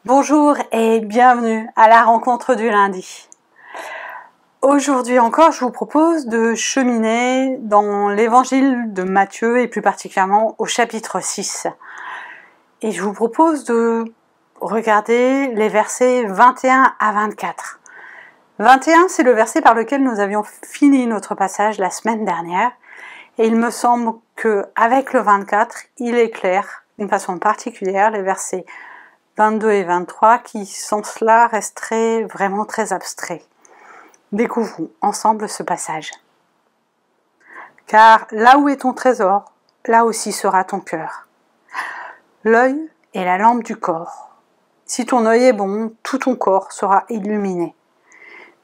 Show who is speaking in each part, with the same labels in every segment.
Speaker 1: Bonjour et bienvenue à la rencontre du lundi. Aujourd'hui encore, je vous propose de cheminer dans l'évangile de Matthieu et plus particulièrement au chapitre 6. Et je vous propose de regarder les versets 21 à 24. 21, c'est le verset par lequel nous avions fini notre passage la semaine dernière. Et il me semble qu'avec le 24, il éclaire d'une façon particulière les versets 22 et 23 qui, sans cela, resteraient vraiment très abstraits. Découvrons ensemble ce passage. Car là où est ton trésor, là aussi sera ton cœur. L'œil est la lampe du corps. Si ton œil est bon, tout ton corps sera illuminé.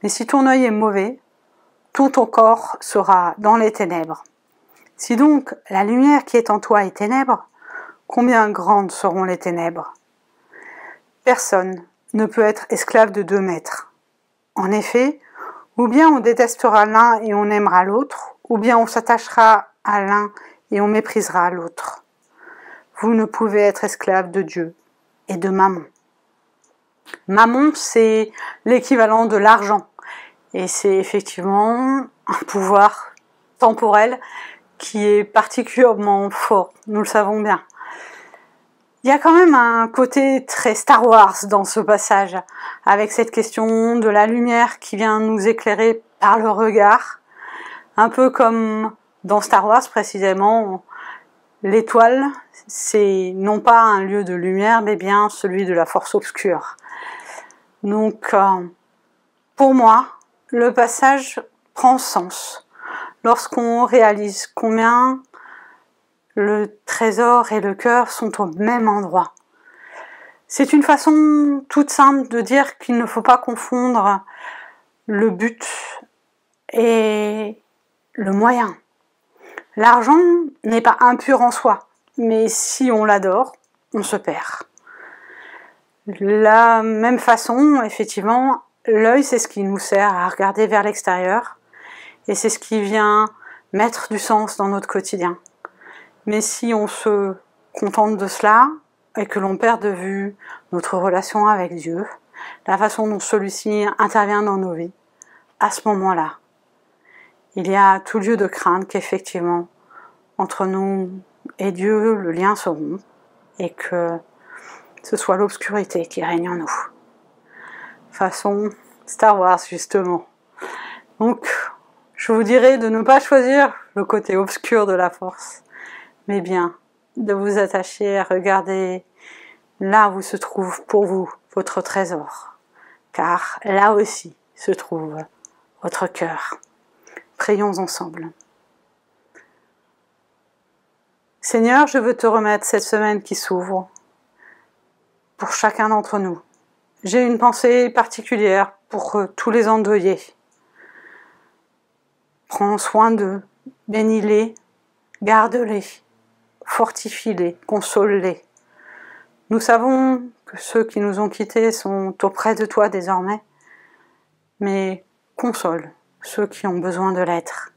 Speaker 1: Mais si ton œil est mauvais, tout ton corps sera dans les ténèbres. Si donc la lumière qui est en toi est ténèbre, combien grandes seront les ténèbres ? Personne ne peut être esclave de 2 maîtres. En effet, ou bien on détestera l'un et on aimera l'autre, ou bien on s'attachera à l'un et on méprisera l'autre. Vous ne pouvez être esclave de Dieu et de Mammon. Mammon, c'est l'équivalent de l'argent. Et c'est effectivement un pouvoir temporel qui est particulièrement fort, nous le savons bien. Il y a quand même un côté très Star Wars dans ce passage, avec cette question de la lumière qui vient nous éclairer par le regard, un peu comme dans Star Wars précisément, l'étoile, c'est non pas un lieu de lumière, mais bien celui de la force obscure. Donc, pour moi, le passage prend sens lorsqu'on réalise combien le trésor et le cœur sont au même endroit. C'est une façon toute simple de dire qu'il ne faut pas confondre le but et le moyen. L'argent n'est pas impur en soi, mais si on l'adore, on se perd. De la même façon, effectivement, l'œil, c'est ce qui nous sert à regarder vers l'extérieur et c'est ce qui vient mettre du sens dans notre quotidien. Mais si on se contente de cela et que l'on perd de vue notre relation avec Dieu, la façon dont celui-ci intervient dans nos vies, à ce moment-là, il y a tout lieu de craindre qu'effectivement, entre nous et Dieu, le lien se rompe et que ce soit l'obscurité qui règne en nous. Façon Star Wars, justement. Donc, je vous dirais de ne pas choisir le côté obscur de la force, mais bien de vous attacher à regarder là où se trouve pour vous votre trésor, car là aussi se trouve votre cœur. Prions ensemble. Seigneur, je veux te remettre cette semaine qui s'ouvre pour chacun d'entre nous. J'ai une pensée particulière pour tous les endeuillés. Prends soin d'eux, bénis-les, garde-les, fortifie-les, console-les. Nous savons que ceux qui nous ont quittés sont auprès de toi désormais, mais console ceux qui ont besoin de l'être.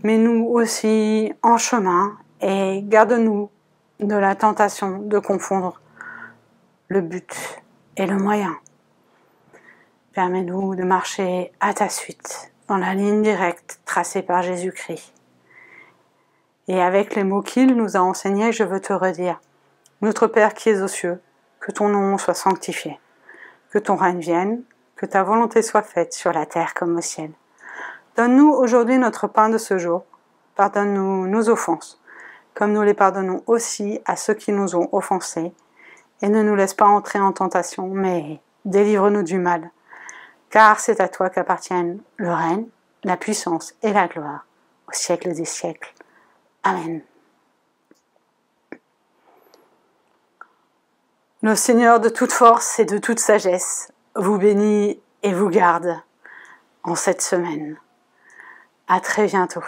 Speaker 1: Mets-nous aussi en chemin et garde-nous de la tentation de confondre le but et le moyen. Permets-nous de marcher à ta suite, dans la ligne directe tracée par Jésus-Christ. Et avec les mots qu'il nous a enseignés, je veux te redire, notre Père qui es aux cieux, que ton nom soit sanctifié, que ton règne vienne, que ta volonté soit faite sur la terre comme au ciel. Donne-nous aujourd'hui notre pain de ce jour, pardonne-nous nos offenses, comme nous les pardonnons aussi à ceux qui nous ont offensés, et ne nous laisse pas entrer en tentation, mais délivre-nous du mal, car c'est à toi qu'appartiennent le règne, la puissance et la gloire, au siècle des siècles. Amen. Le Seigneur de toute force et de toute sagesse vous bénit et vous garde en cette semaine. À très bientôt.